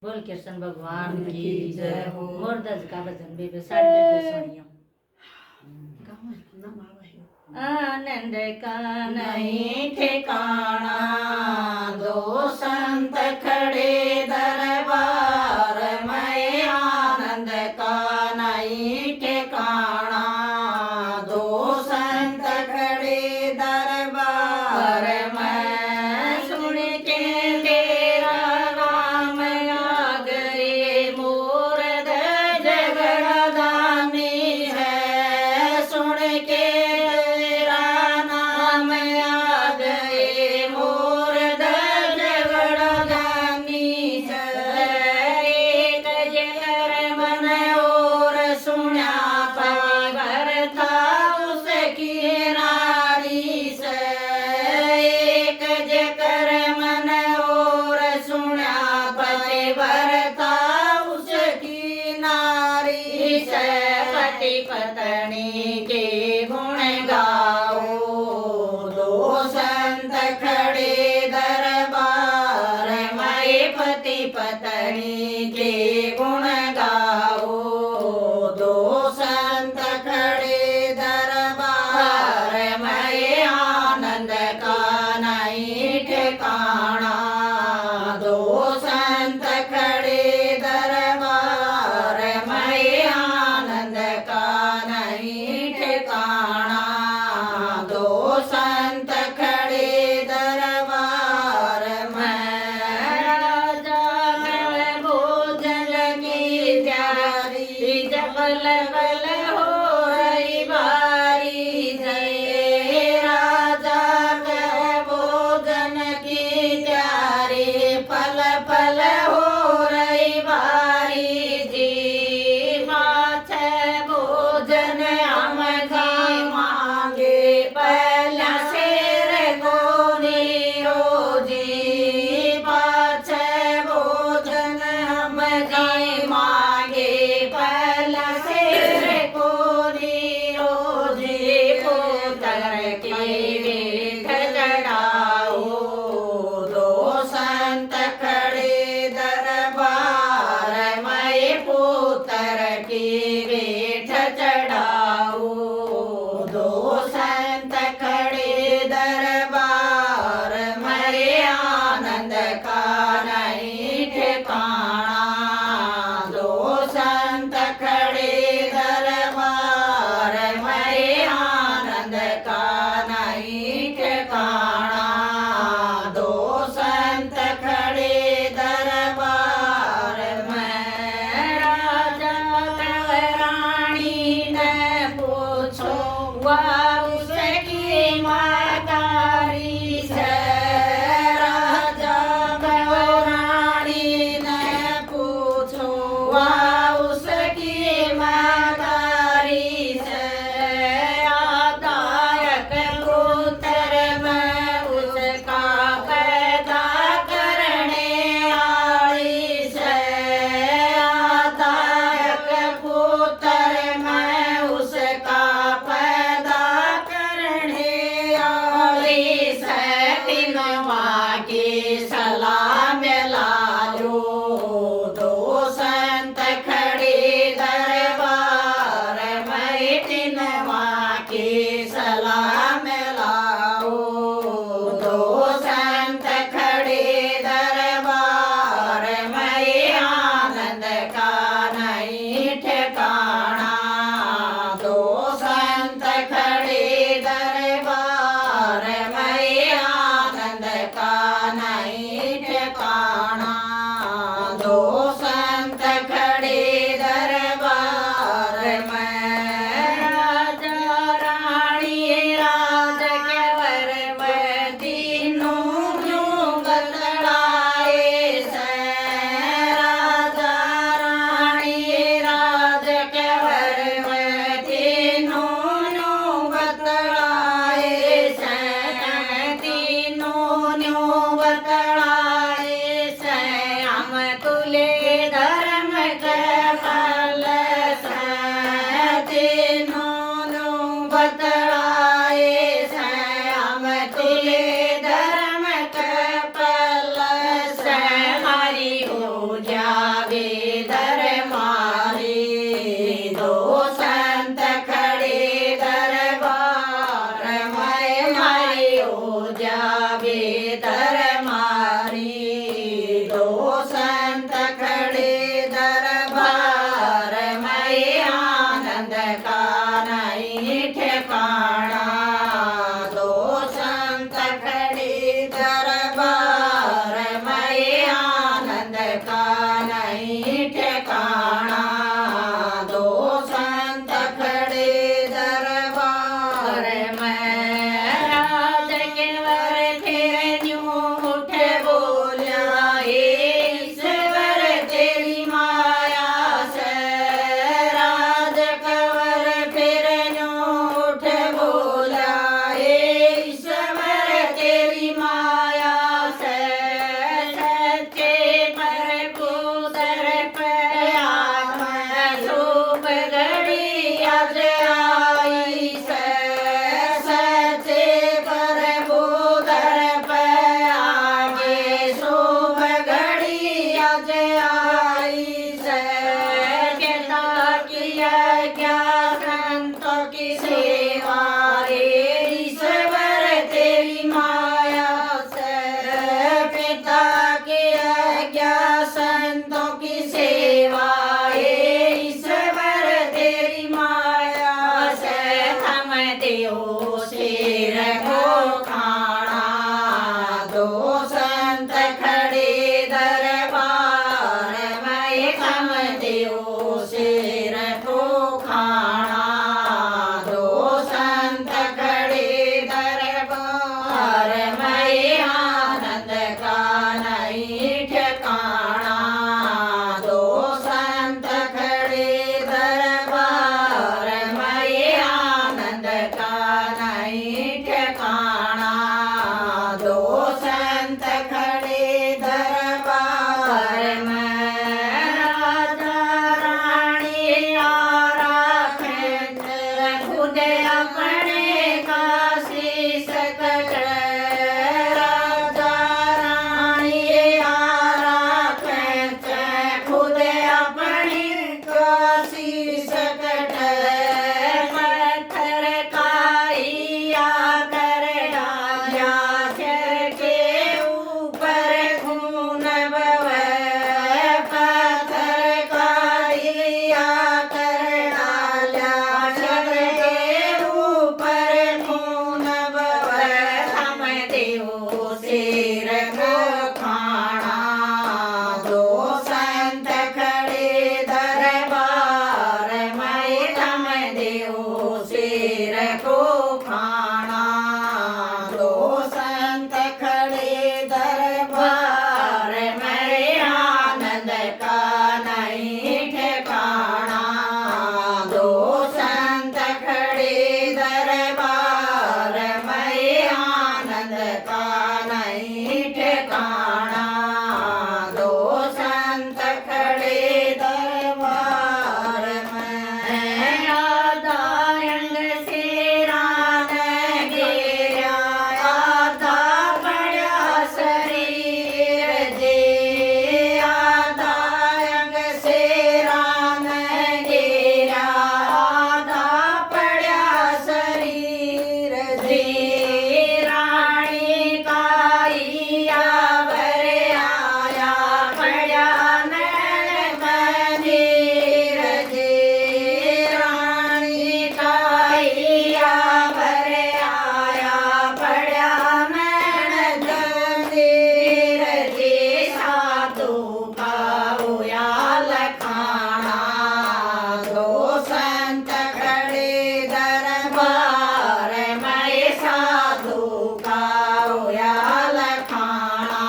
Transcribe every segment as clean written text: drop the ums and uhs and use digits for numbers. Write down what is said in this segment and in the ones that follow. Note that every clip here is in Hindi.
बोल कृष्ण भगवान की जय हो। मोरदज का भजन बेबे साढ़े बेबे सुनियो। आनंद का नहीं ठिकाना, दो संत खड़े दरबार में। आनंद का नहीं ठिकाना, दो संत खड़े दरबार में। सुन के तेरा नाम आ गए, मोरदज जगदानी है। सुन के तेरा नाम आ गए, मोरदज जगदानी है। एक जगर मन और सुना पावर था उसकी नारी से। एक जगर मन और सुना पावर था उसकी नारी से। पति पत्नी के गुण गाओ, दो संत खड़े दरबार में। पति पत्नी के गुण गाओ, दो संत खड़े दरबार में। आनंद का नहीं ठिकाना, दो संत खड़े दरबार में। आनंद का नहीं ठिकाना, दो संत खड़े दरबार में। राजा में भोजन की तैयारी, जब बल हो रही बारी जय। राजा में भोजन की तैयारी, पल पल हो रही बारी जी। माथे भोजन हम घी मांगे, पहला शेर को दियो जी। पाछे भोजन हम घी मांगे, पहला शेर को दियो जी। पुत्र की भेंट चढ़ाओ, दो संत खड़े दरबार में। पुत्र की भेंट चढ़ाओ, दो संत खड़े दरबार में। आनंद का नहीं ठिकाना, दो संत खड़े दरबार में। आनंद का नहीं ठिकाना, दो संत खड़े दरबार में। राजा रानी ने पूछो, वह उसकी मातारी से। राजा रानी ने पूछो, वह उसकी मातारी से। आदायक पुत्र में उसका पैदा करने आली से। आदायक पुत्र में उसका पैदा करने आली से। तीनों की सलाम लालो, दो संत खड़े दरबार में। तीनों की सलाम लाओ, दो संत खड़े दरबार में। आनंद का नहीं ठिकाना, दो संत खड़े दरबार में। आनंद का नहीं ठिकाना, दो संत खड़े दरबार में। राजा रानी राज केवर में, तीनों क्यों बतलाए से। राजा रानी राज केवर में, तीनों क्यों बतलाए से। तीनों क्यों बतलाए से। हम तुले धर्म के फल से। तीनों क्यों बतलाए से। हम तुले धर्म के फल से। हरि हो जा जावे दरबारी दो संत खड़े दरबार में मारियो जावे दरबारी दो संत खड़े दरबार में आनंद का नहीं ठिकाना दो संत खड़े दरबार में आनंद का नहीं ठिकाना दो संत खड़े दरबार में राज केवर फिर यूं उठ बोला ईश्वर तेरी माया से राज कंवर फिर यूं उठ बोला ईश्वर तेरी माया से सच्चे प्रभु दर पे आत्मा शुभ घड़ी आज आई से सच्चे प्रभु दर पे आगे शुभ घड़ी आज आई से कहता किया क्या संतों की सेवा ईश्वर तेरी माया से पिता की आज्ञा संतों की सेवा ईश्वर तेरी माया से हम देव शेर को खाना दो संत खड़े दरबार में हम देव शेर को खाना दो संत खड़े दरबार में आनंद का नहीं ठिकाना दो संत खड़े दरबार में आनंद का नहीं ठिकाना दो संत खड़े दरबार में राजा रानी आराखंड खुद अपने का शीश कट राजा रानी आराखंड खुद अपने का शीश कट पत्थर काइया कर डाला सिर के ऊपर खून बहे पत्थर काइया कर डाला सिर के ऊपर खून बहे हम देव शेर को खाना दो संत खड़े दरबार में हम देव शेर को खाना दो संत खड़े दरबार में आनंद का नहीं ठिकाना दो संत खड़े दरबार में आनंद का नहीं ठिकाना दो संत खड़े दरबार में आदायंग से रान गिरा आधा बड़ा शरीर दे आदायंग से रान गिरा आधा बड़ा शरीर दे रानी काइया वर आया बड़ा नैन मंदिर दे रानी काइया वर आया बड़ा नैन मंदिर दे साधु का हुआ लखाना दो संत खड़े दरबार में साधु का हुआ लखाना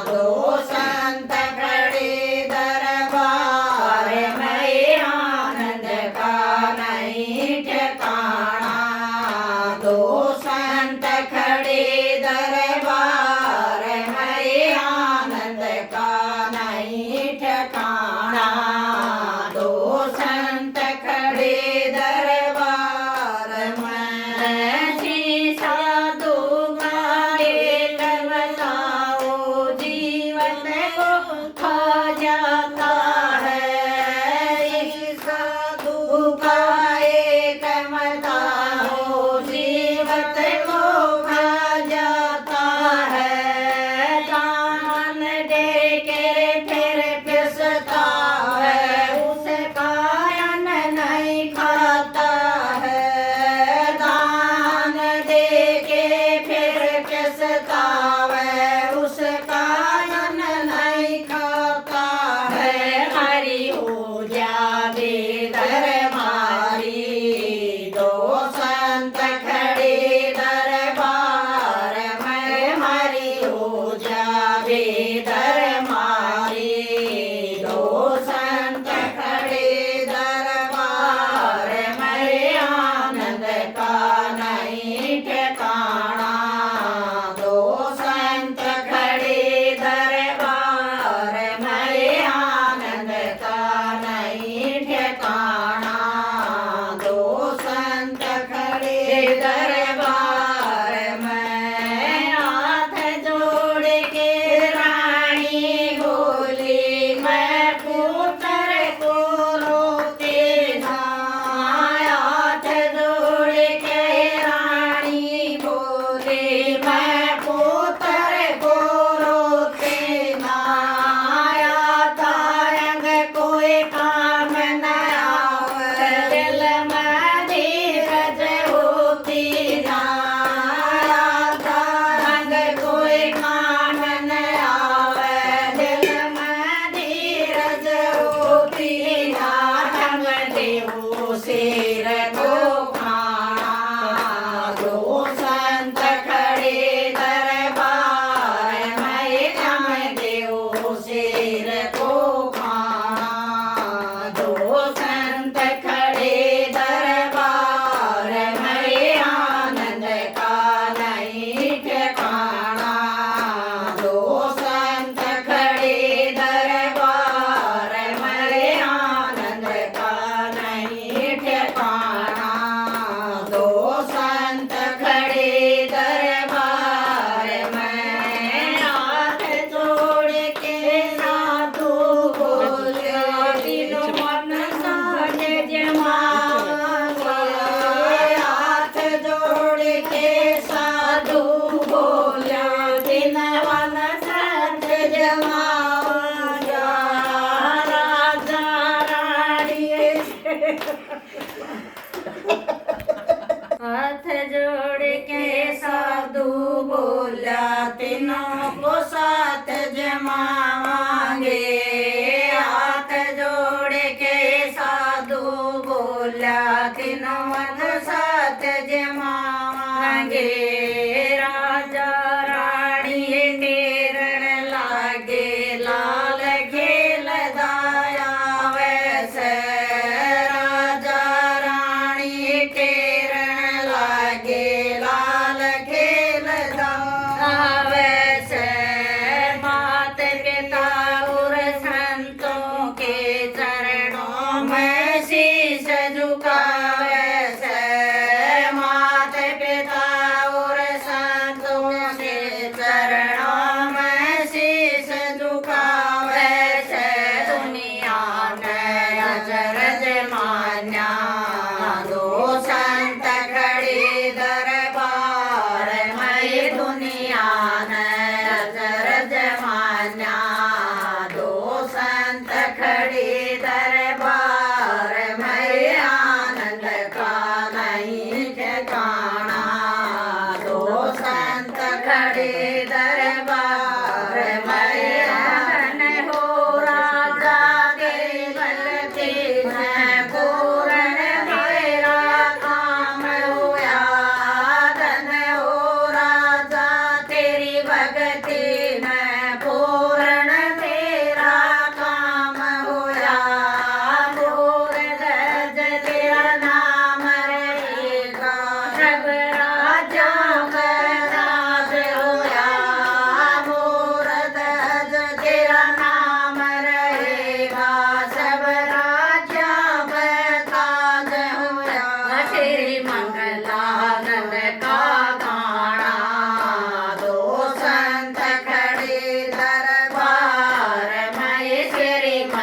दो संत खड़े दरबार में आनंद का नहीं ठिकाना दो संत खड़े दरबार में आनंद का नहीं ठिकाना दो संत खड़े दरबार में श्री साधु का एक बताओ जीवन को खा जाता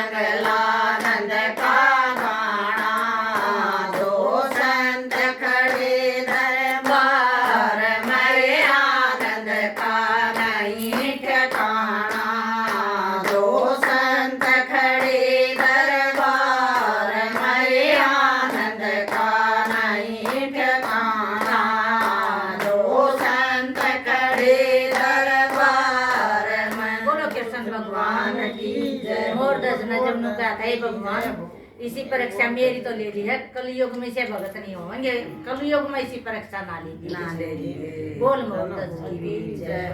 मंगला नंद का गाना दो संत खड़े दरबार में आनंद का नहीं ठिकाना दो संत खड़े दरबार में आनंद का नहीं ठिकाना दो संत खड़े दरबार में। बोलो कृष्ण भगवान की जय। मोर दस नजम नु का था भगवान। इसी परीक्षा मेरी तो ले ली है, कलयुग में से भगत नहीं होंगे, कलयुग में इसी परीक्षा ना ली। ना ले लिए। बोल मोर दस की जय।